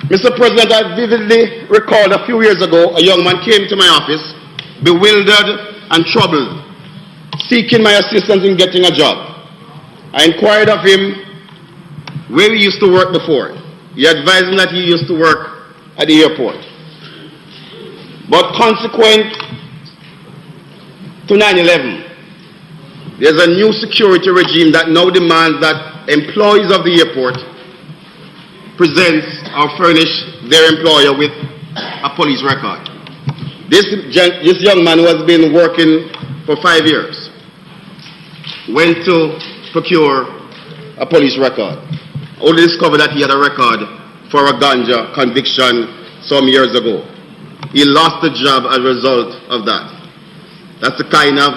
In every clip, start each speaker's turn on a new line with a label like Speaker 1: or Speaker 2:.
Speaker 1: Mr. President, I vividly recall a few years ago, a young man came to my office, bewildered and troubled, seeking my assistance in getting a job. I inquired of him where he used to work before. He advised me that he used to work at the airport. But consequent to 9/11, there's a new security regime that now demands that employees of the airport present or furnish their employer with a police record. This young man, who has been working for 5 years, went to procure a police record. Only discovered that he had a record for a ganja conviction some years ago. He lost the job as a result of that. That's the kind of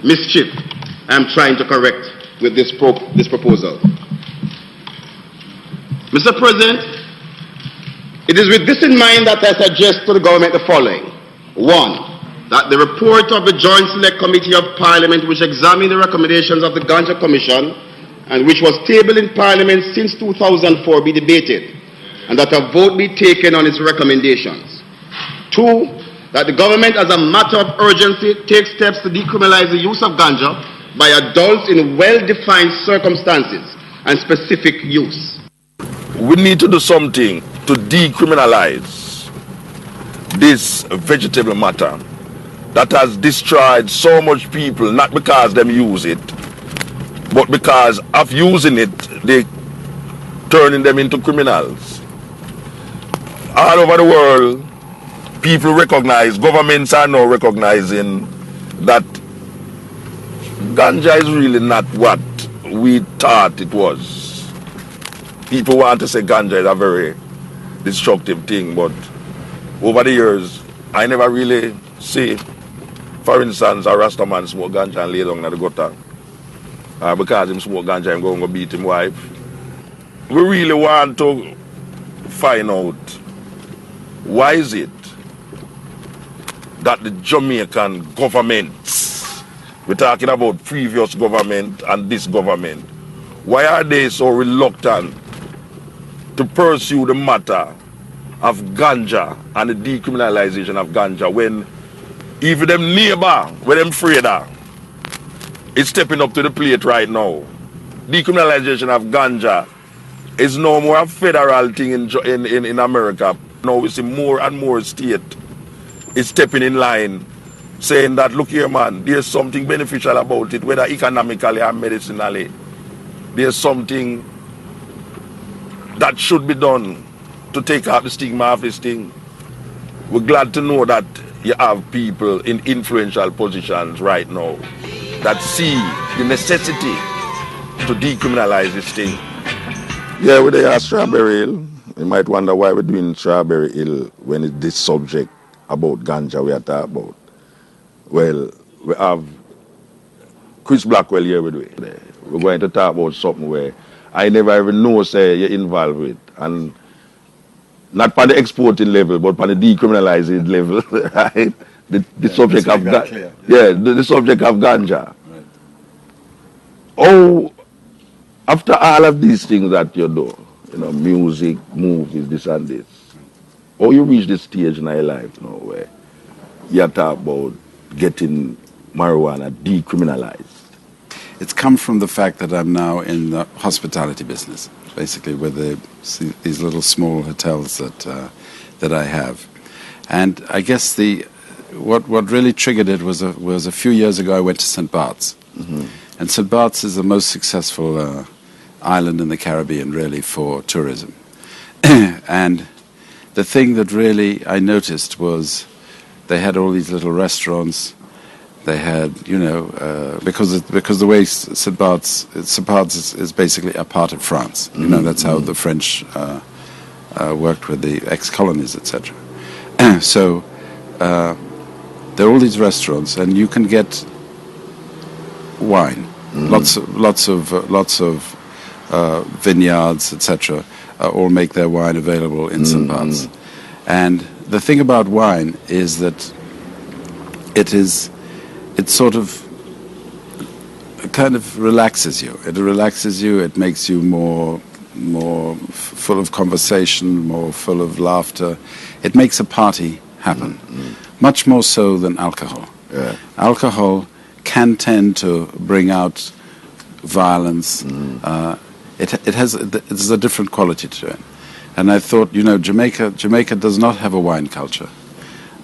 Speaker 1: mischief I'm trying to correct with this proposal. Mr. President, it is with this in mind that I suggest to the government the following. One, that the report of the Joint Select Committee of Parliament, which examined the recommendations of the Ganja Commission and which was tabled in Parliament since 2004, be debated, and that a vote be taken on its recommendations. Two, that the government, as a matter of urgency, take steps to decriminalize the use of ganja by adults in well-defined circumstances and specific use.
Speaker 2: We need to do something to decriminalize this vegetable matter that has destroyed so much people, not because them use it, but because of using it, they turning them into criminals. All over the world, people recognize, governments are now recognizing that ganja is really not what we thought it was. People want to say ganja is a very destructive thing, but over the years, I never really see, for instance, a Rasta man smoke ganja and lay down in the gutter. Because him smoke ganja, I'm going to beat him wife. We really want to find out, why is it that the Jamaican government, we're talking about previous government and this government, why are they so reluctant to pursue the matter of ganja and the decriminalization of ganja when even them neighbor, when them afraid of, is stepping up to the plate right now? Decriminalization of ganja is no more a federal thing in America. Now we see more and more state is stepping in line, saying that, look here man, there's something beneficial about it, whether economically or medicinally. There's something that should be done to take out the stigma of this thing. We're glad to know that you have people in influential positions right now that see the necessity to decriminalize this thing.
Speaker 3: Yeah, with the Strawberry Hill, you might wonder why we're doing Strawberry Hill when it's this subject about ganja we are talking about. Well, we have Chris Blackwell here with me. We're going to talk about something where I never even know say you're involved with, and not on the exporting level, but on the decriminalizing level, right? The subject of ganja. Yeah, the subject of ganja. Right. Oh, after all of these things that you do, you know, music, movies, this and this, how you reach this stage in your life, you know, where you talk about getting marijuana decriminalized?
Speaker 4: It's come from the fact that I'm now in the hospitality business, basically, with these little small hotels that I have, and I guess what really triggered it was a few years ago I went to St. Bart's, and St. Bart's is the most successful island in the Caribbean, really, for tourism, and the thing that really I noticed was they had all these little restaurants. They had, you know, because the way St. Bart's is basically a part of France. You know, that's how the French worked with the ex-colonies, etc. So there are all these restaurants, and you can get wine, lots of vineyards, etc. All make their wine available in St. Bart's. And the thing about wine is that it sort of kind of relaxes you. It relaxes you. It makes you more more full of conversation, more full of laughter. It makes a party happen, much more so than alcohol.
Speaker 3: Yeah.
Speaker 4: Alcohol can tend to bring out violence. There's a different quality to it. And I thought, Jamaica does not have a wine culture,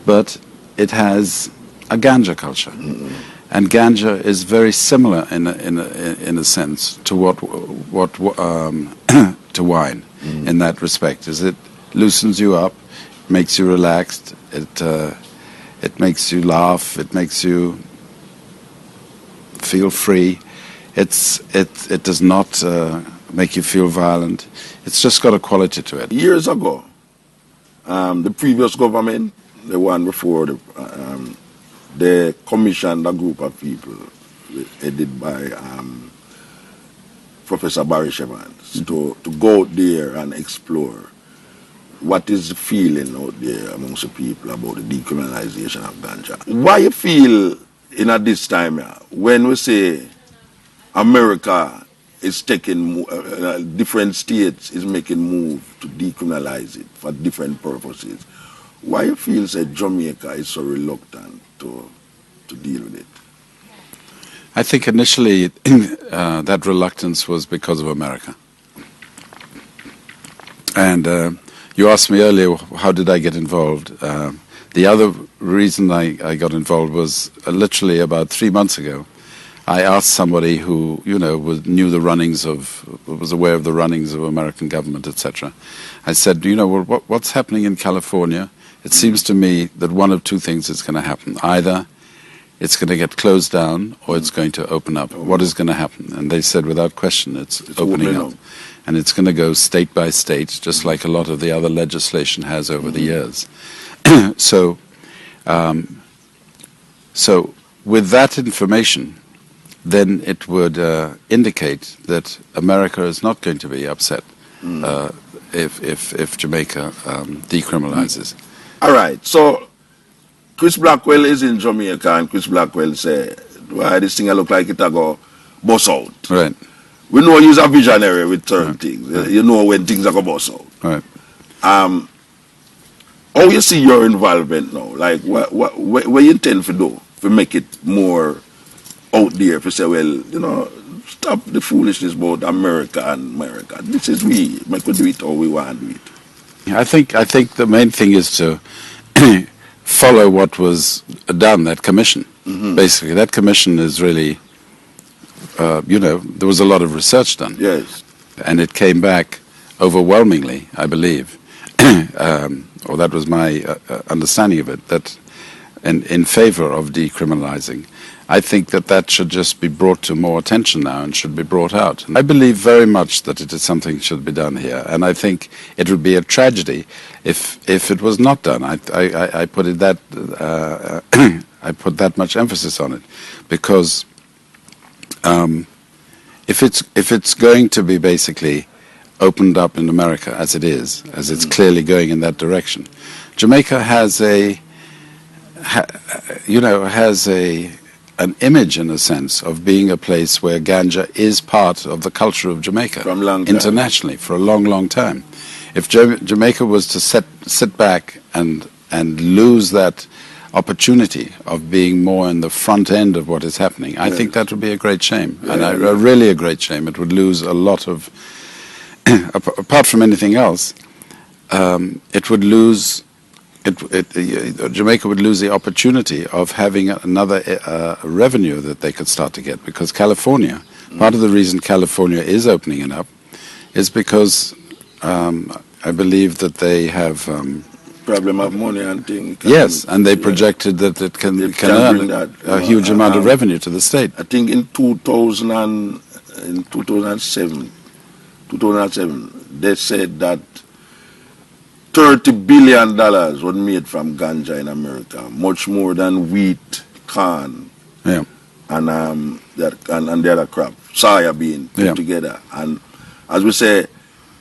Speaker 4: but it has a ganja culture. And ganja is very similar in a sense to to wine in that respect. Is it loosens you up, makes you relaxed. It makes you laugh. It makes you feel free. It does not make you feel violent. It's just got a quality to it.
Speaker 2: Years ago, the previous government, the one before, they commissioned a group of people headed by Professor Barry Evans to go out there and explore what is the feeling out there amongst the people about the decriminalization of ganja. Why you feel at this time when we say America is taking different states is making move to decriminalize it for different purposes, why you feel that Jamaica is so reluctant to deal with it?
Speaker 4: I think initially that reluctance was because of America. And you asked me earlier, how did I get involved? The other reason I got involved was literally about 3 months ago. I asked somebody who, knew the runnings was aware of the runnings of American government, etc. I said, what's happening in California? It seems to me that one of two things is going to happen. Either it's going to get closed down or it's going to open up. What is going to happen? And they said, without question, it's opening up. And it's going to go state by state, just like a lot of the other legislation has over the years. So with that information, then it would indicate that America is not going to be upset if Jamaica decriminalizes.
Speaker 2: All right, so Chris Blackwell is in Jamaica, and Chris Blackwell said, why this thing look like it go bust out.
Speaker 4: Right.
Speaker 2: We know he's a visionary with certain things. Right. You know when things are going to bust out.
Speaker 4: Right.
Speaker 2: How you see your involvement now? Like, what you intend to do to make it more out there, to say, well, stop the foolishness about America and America. This is we could do it how we want to do it.
Speaker 4: I think the main thing is to follow what was done, that commission. Basically, that commission is really, there was a lot of research done.
Speaker 2: Yes.
Speaker 4: And it came back overwhelmingly, I believe, or that was my understanding of it, that in favor of decriminalizing. I think that should just be brought to more attention now and should be brought out. And I believe very much that it is something that should be done here, and I think it would be a tragedy if it was not done. I put it that I put that much emphasis on it, because if it's going to be basically opened up in America as it's clearly going in that direction, Jamaica has an image, in a sense, of being a place where ganja is part of the culture of Jamaica internationally for a long, long time. If Jamaica was to sit back and lose that opportunity of being more in the front end of what is happening, I think that would be a great shame, really a great shame. It would lose a lot of, apart from anything else, it would lose. Jamaica would lose the opportunity of having another revenue that they could start to get, because California, part of the reason California is opening it up is because I believe that they have
Speaker 2: problem of money and things.
Speaker 4: Yes, and they projected that it can earn a huge amount of revenue to the state.
Speaker 2: I think in 2007, they said that $30 billion was made from ganja in America, much more than wheat, corn, and the other crop, soya bean put together. And as we say,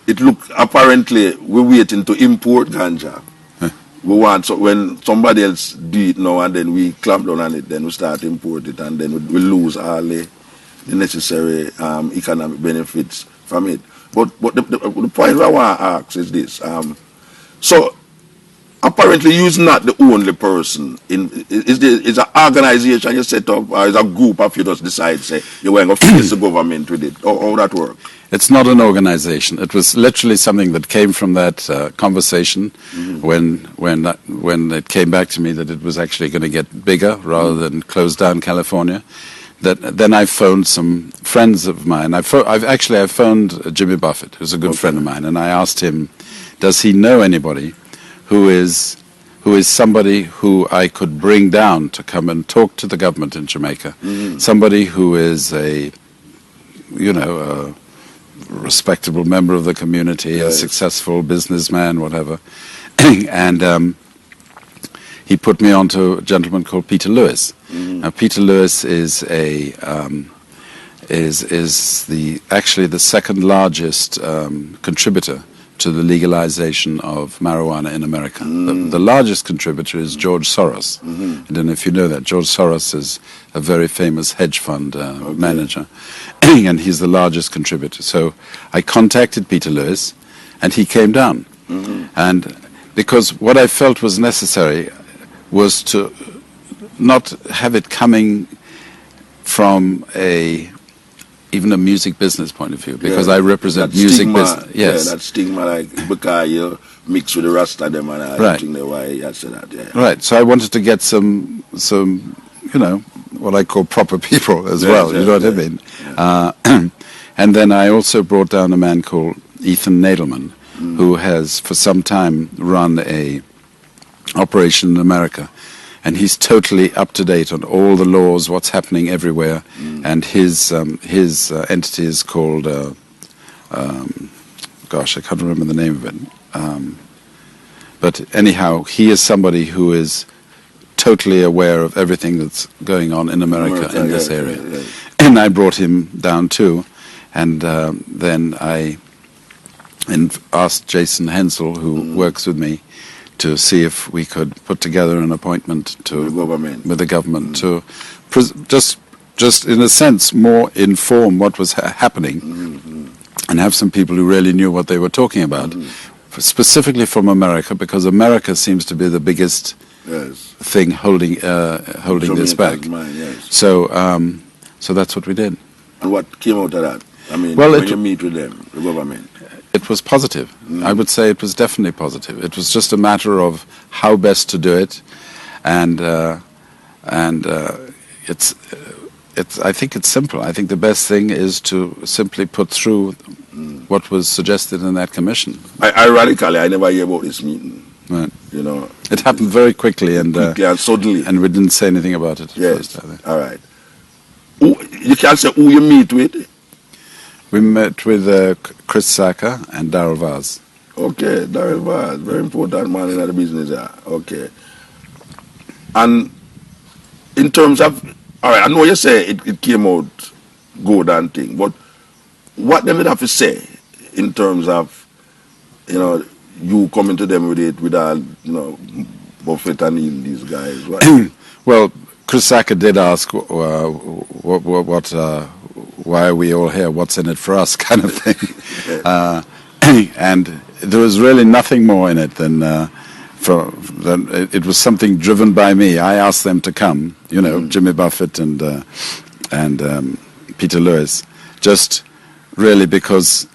Speaker 2: it look apparently we're waiting to import ganja. We want when somebody else do it now, and then we clamp down on it, then we start import it, and then we lose all the necessary economic benefits from it. But the point I want to ask is this. So apparently you're not the only person. Is an organization you set up, or is a group of you just decide, say, you're going to face the government with it? How that work?
Speaker 4: It's not an organization. It was literally something that came from that conversation when it came back to me that it was actually going to get bigger rather than close down California. Then I phoned some friends of mine. I phoned Jimmy Buffett, who's a good friend of mine, and I asked him, does he know anybody who is somebody who I could bring down to come and talk to the government in Jamaica, somebody who is a respectable member of the community, a successful businessman, whatever. And he put me on to a gentleman called Peter Lewis. Now, Peter Lewis is actually the second largest contributor to the legalization of marijuana in America. The largest contributor is George Soros. I don't know if you know that. George Soros is a very famous hedge fund manager, and he's the largest contributor. So I contacted Peter Lewis, and he came down. And because what I felt was necessary was to not have it coming from even a music business point of view, because I represent music business. Yes,
Speaker 2: that stigma, like because you mix with the Rasta them, and I think that's why I said that. Yeah.
Speaker 4: Right. So I wanted to get some what I call proper people as well. You know what I mean? Yeah. And then I also brought down a man called Ethan Nadelman, who has for some time run a operation in America. And he's totally up to date on all the laws, what's happening everywhere, and his entity is called, gosh, I can't remember the name of it. But anyhow, he is somebody who is totally aware of everything that's going on in America in this area. And I brought him down too, and then I asked Jason Hensel, who works with me, to see if we could put together an appointment with the government to just in a sense more inform what was happening and have some people who really knew what they were talking about, specifically from America, because America seems to be the biggest thing holding this back. So that's what we did.
Speaker 2: And what came out of that? I mean, when you meet with them, the government?
Speaker 4: It was positive. I would say it was definitely positive. It was just a matter of how best to do it, and it's. I think it's simple. I think the best thing is to simply put through what was suggested in that commission.
Speaker 2: Ironically, I never hear about this meeting.
Speaker 4: Right.
Speaker 2: You know,
Speaker 4: it happened very quickly and
Speaker 2: suddenly,
Speaker 4: and we didn't say anything about it.
Speaker 2: Yes. All right. You can say who you meet with.
Speaker 4: We met with Chris Saka and Darryl Vaz.
Speaker 2: Okay, Darryl Vaz, very important man in the business. Okay. And in terms of, all right, I know you say it came out good and thing, but what they would have to say in terms of, you coming to them with it, with all, Buffett and these guys?
Speaker 4: Well, Chris Saka did ask why are we all here, what's in it for us, kind of thing. And there was really nothing more in it than it was something driven by me. I asked them to come, Jimmy Buffett and Peter Lewis, just really because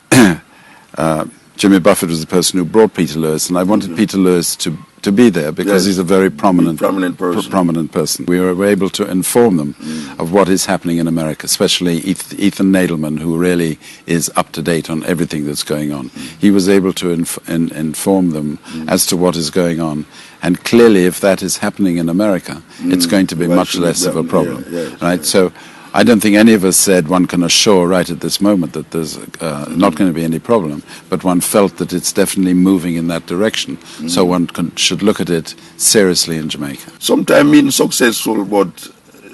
Speaker 4: Jimmy Buffett was the person who brought Peter Lewis, and I wanted Peter Lewis to be there because he's a very prominent person. We were able to inform them of what is happening in America, especially Ethan Nadelman, who really is up to date on everything that's going on. He was able to inform them as to what is going on. And clearly, if that is happening in America, it's going to be much less of a problem. Right? So I don't think any of us said one can assure right at this moment that there's not going to be any problem, but one felt that it's definitely moving in that direction. So one should look at it seriously in Jamaica.
Speaker 2: Sometimes meeting successful, but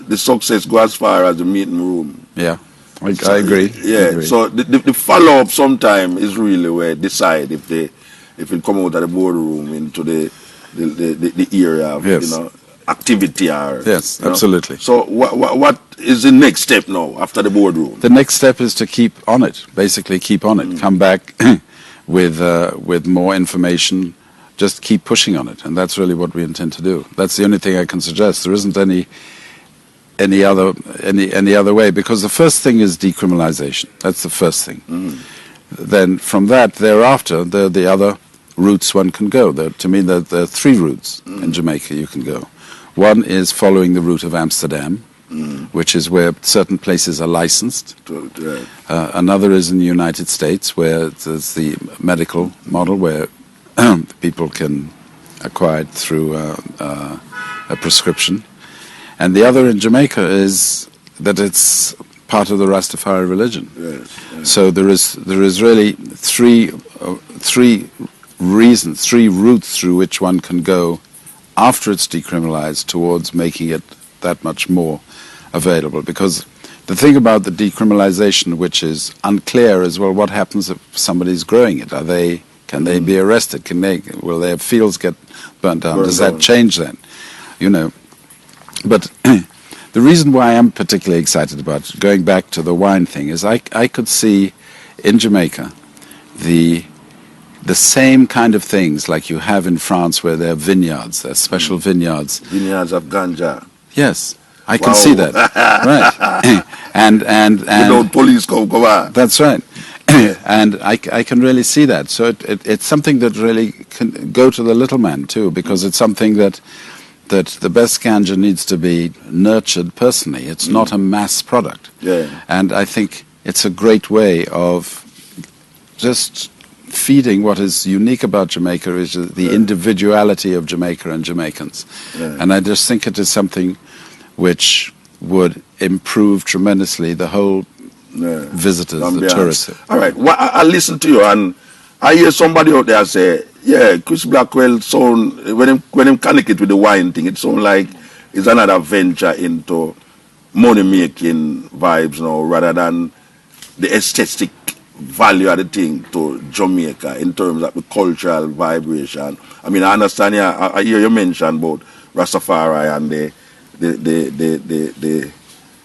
Speaker 2: the success goes as far as the meeting room.
Speaker 4: Yeah, I agree.
Speaker 2: Yeah, I agree. So the follow-up sometimes is really where they decide if it come out of the boardroom into the area of, activity or...
Speaker 4: Yes,
Speaker 2: you know.
Speaker 4: absolutely.
Speaker 2: So what is the next step now after the boardroom?
Speaker 4: The next step is to keep on it, basically keep on it, come back with more information, just keep pushing on it, and that's really what we intend to do. That's the only thing I can suggest. There isn't any other way, because the first thing is decriminalization. That's the first thing. Then from that, thereafter, there are the other routes one can go. To me, there are three routes in Jamaica you can go. One is following the route of Amsterdam, which is where certain places are licensed. Another is in the United States, where there's the medical model, where people can acquire it through a prescription. And the other in Jamaica is that it's part of the Rastafari religion. So there is really three reasons, three routes through which one can go after it's decriminalized towards making it that much more available. Because the thing about the decriminalization, which is unclear, is, well, what happens if somebody's growing it? Can they be arrested? Will their fields get burnt down? Does that change then? You know. But the reason why I'm particularly excited about going back to the wine thing is I could see in Jamaica the same kind of things like you have in France, where there are vineyards, there are special vineyards.
Speaker 2: Vineyards of ganja.
Speaker 4: Yes, I can see that. Right. and
Speaker 2: without police come out.
Speaker 4: That's right. And I can really see that. So it's something that really can go to the little man too, because it's something that the best ganja needs to be nurtured personally. It's not a mass product. And I think it's a great way of just feeding what is unique about Jamaica, is the individuality of Jamaica and Jamaicans. And I just think it is something which would improve tremendously the whole visitors, the tourists.
Speaker 2: All right, well, I listen to you, and I hear somebody out there say, yeah, Chris Blackwell sound, when him connect it with the wine thing, it sounds like it's another venture into money-making vibes now, rather than the aesthetic value of the thing to Jamaica in terms of the cultural vibration. I mean, I understand, I hear you mention about Rastafari and the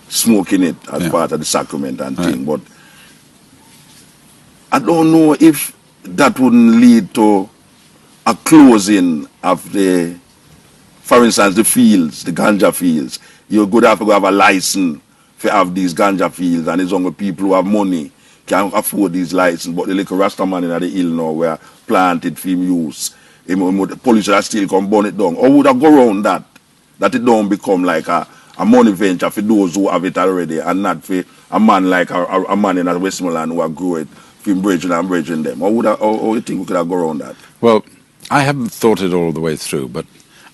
Speaker 2: smoking it as part of the sacrament and thing, but I don't know if that wouldn't lead to a closing of the, for instance, the fields, the ganja fields. You're going to have a license to have these ganja fields, and it's only people who have money can afford these licenses, but the little Rasta man in the hill now were planted for him use. The police are still come burn it down. Or would I go around that it don't become like a money venture for those who have it already, and not for a man like a man in Westmoreland who are grow it, for bridging and bridging them? Or you think we could have go around that?
Speaker 4: Well, I haven't thought it all the way through, but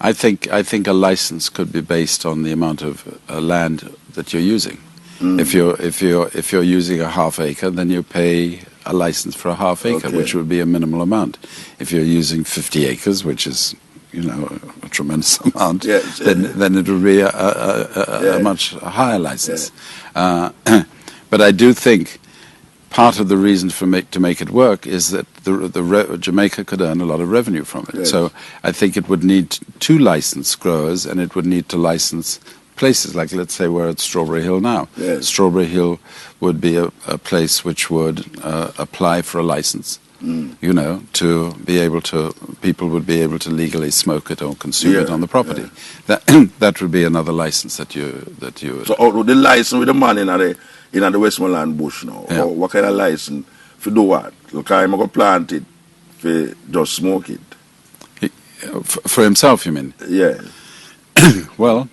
Speaker 4: I think a license could be based on the amount of land that you're using. If you're using a half acre, then you pay a license for a half acre, which would be a minimal amount. If you're using 50 acres, which is a tremendous amount, then it would be a much higher license. But I do think part of the reason to make it work is that Jamaica could earn a lot of revenue from it. So I think it would need two licensed growers, and it would need to license places, like let's say we're at Strawberry Hill now. Strawberry Hill would be a place which would apply for a license, to be able to, people would be able to legally smoke it or consume it on the property. That would be another license that you would.
Speaker 2: So the license with the man in the Westmoreland bush now, or what kind of license for do what? Look, I'm going to plant it for just smoke it.
Speaker 4: For himself, you mean?
Speaker 2: Yeah.
Speaker 4: Well,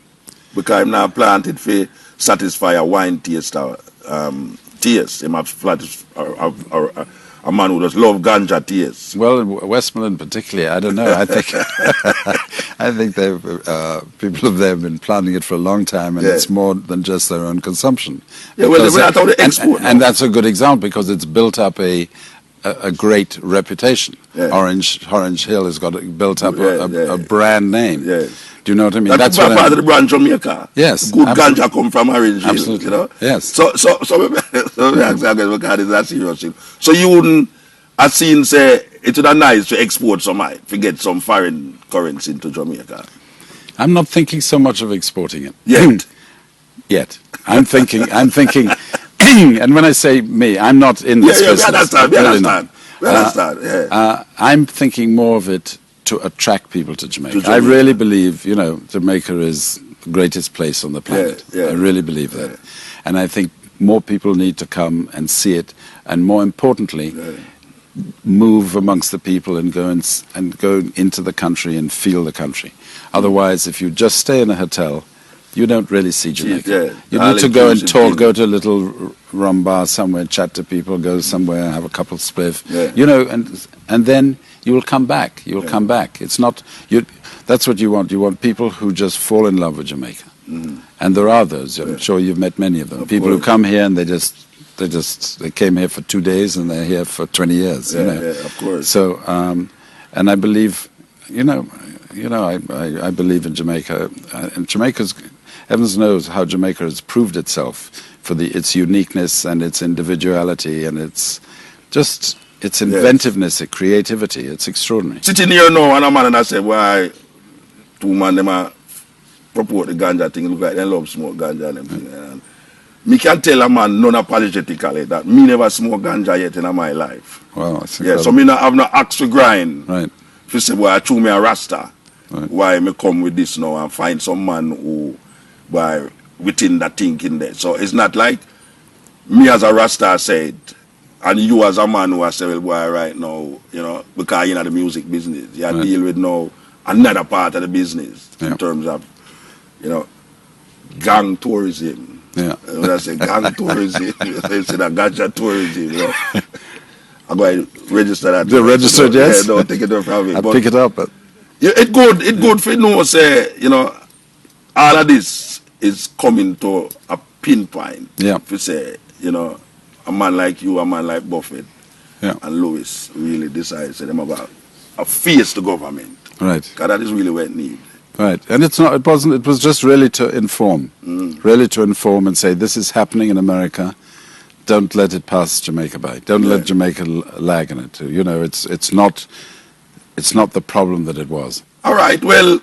Speaker 2: because I'm not planted for satisfy a wine taste taste. I'm a man who does love ganja taste.
Speaker 4: Well, in Westmoreland particularly, I don't know. I think I think people there have been planting it for a long time, and it's more than just their own consumption.
Speaker 2: Yeah, well, that's how they export.
Speaker 4: And that's a good example, because it's built up a great reputation. Orange Hill has built up a brand name. Do you know what I mean?
Speaker 2: That's part of the brand Jamaica.
Speaker 4: Yes,
Speaker 2: good ganja come from Orange Hill.
Speaker 4: Absolutely. Yes.
Speaker 2: So that's serious thing. So you wouldn't have seen say it would be nice to export some, to get some foreign currency into Jamaica.
Speaker 4: I'm not thinking so much of exporting it.
Speaker 2: Yet.
Speaker 4: I'm thinking, and when I say me, I'm not in this business.
Speaker 2: We understand.
Speaker 4: I'm thinking more of it to attract people to Jamaica. I really believe, Jamaica is the greatest place on the planet. I really believe that. And I think more people need to come and see it, and more importantly, move amongst the people and go into the country and feel the country. Otherwise, if you just stay in a hotel, you don't really see Jamaica. You need to go and talk, go to a little rum bar somewhere, chat to people, go somewhere, have a couple spliff, and then you will come back. You will come back. It's not that's what you want. You want people who just fall in love with Jamaica, and there are those. I'm sure you've met many of them. People who come here and they came here for 2 days and they're here for 20 years.
Speaker 2: Of course.
Speaker 4: So, and I believe, I believe in Jamaica, and Jamaica's. Heavens knows how Jamaica has proved itself for its uniqueness and its individuality and its inventiveness, its creativity. It's extraordinary.
Speaker 2: Sitting here now, and a man and I say, why 2 man them a propose the ganja thing, look like they love smoke ganja and everything. And me can tell a man non-apologetically that me never smoke ganja yet in my life.
Speaker 4: Wow, that's incredible.
Speaker 2: So me not have no axe to grind.
Speaker 4: Right.
Speaker 2: If you say, I chew me a rasta,
Speaker 4: right.
Speaker 2: Why me come with this now and find some man who within that thinking there. So it's not like me as a Rasta said, and you as a man who has said, well, boy, right now, because you're in the music business, you deal with now another part of the business in terms of, gang tourism.
Speaker 4: Yeah.
Speaker 2: When I say gang tourism, they say that ganja tourism. I'm going to register that.
Speaker 4: The registered, yes.
Speaker 2: Yeah, don't take it up from me.
Speaker 4: I'll pick it up. But
Speaker 2: it's good for say, all of this is coming to a pinpoint.
Speaker 4: Yeah.
Speaker 2: If you say, a man like you, a man like Buffett, and Lewis really decides to them about a face the government.
Speaker 4: Right.
Speaker 2: Because that is really what it needs.
Speaker 4: Right. And it was just really to inform. Really to inform and say, this is happening in America. Don't let it pass Jamaica by. Don't let Jamaica lag in it. It's not the problem that it was.
Speaker 2: All right. Well,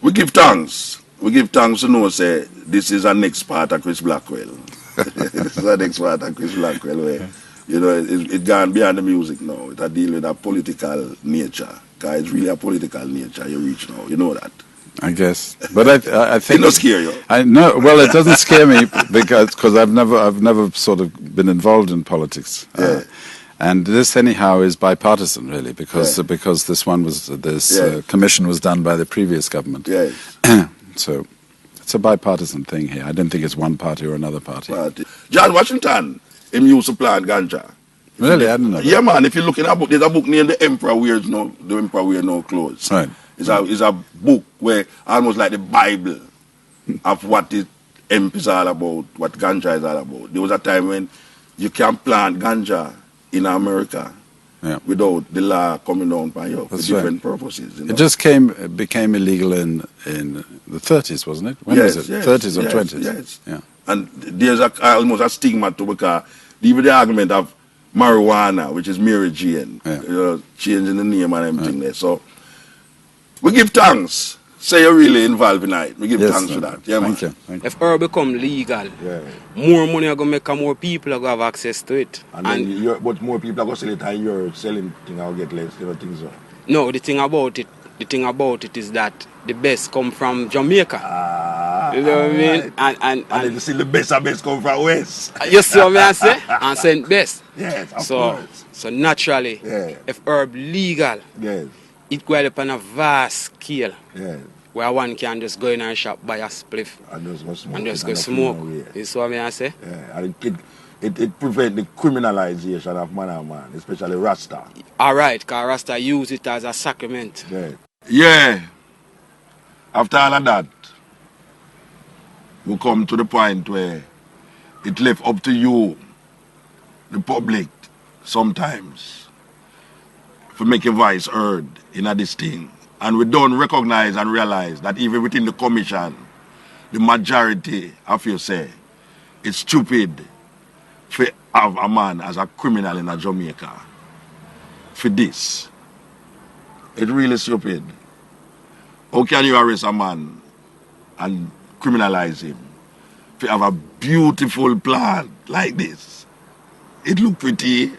Speaker 2: we give thanks. We give thanks to know, say, this is our next part of Chris Blackwell. This is our next part of Chris Blackwell where, it gone beyond the music now. It a deal with a political nature. Because it's really a political nature you reach now. You know that.
Speaker 4: I guess. But I think...
Speaker 2: It doesn't scare you?
Speaker 4: No, well, it doesn't scare me because I've never sort of been involved in politics. And this, anyhow, is bipartisan, really, because this commission was done by the previous government. So it's a bipartisan thing here. I don't think it's one party or another party.
Speaker 2: John Washington, him used to plant ganja.
Speaker 4: Really, I don't know.
Speaker 2: Yeah, man. If you look in a book, there's a book named "The Emperor Wears No Clothes."
Speaker 4: Right.
Speaker 2: It's a book where almost like the Bible of what the hemp is all about, what ganja is all about. There was a time when you can't plant ganja in America without the law coming down by you for different purposes.
Speaker 4: It just became illegal in the 30s, wasn't it? When was it? 30s or 20s?
Speaker 2: Yes. Yeah. And there's almost a stigma to because even the argument of marijuana, which is Mary Jane, changing the name and everything there. So we give thanks. Say you're really involved in it. We give thanks for that. Yeah,
Speaker 4: Thank you.
Speaker 5: If herb become legal, more money are going to make more people are going to have access to it.
Speaker 3: But more people are going to sell it and you're selling things I'll get less, things so.
Speaker 5: No, the thing about it is that the best come from Jamaica. You know what I mean?
Speaker 3: And you see the best come from West.
Speaker 5: You see what I say? And saying best.
Speaker 3: Yes, of course.
Speaker 5: So naturally, if herb legal, it go up on a vast scale. Where one can just go in and shop, buy a spliff, and just go smoke. You see what I say?
Speaker 3: Yeah, and it prevents the criminalization of man and man, especially Rasta.
Speaker 5: Alright, because Rasta use it as a sacrament.
Speaker 2: Yeah. After all of that, we come to the point where it left up to you, the public, sometimes, to make your voice heard in this thing. And we don't recognize and realize that even within the commission, the majority of you say it's stupid to have a man as a criminal in Jamaica. For this. It's really stupid. How can you arrest a man and criminalize him? If you have a beautiful plant like this, it look pretty,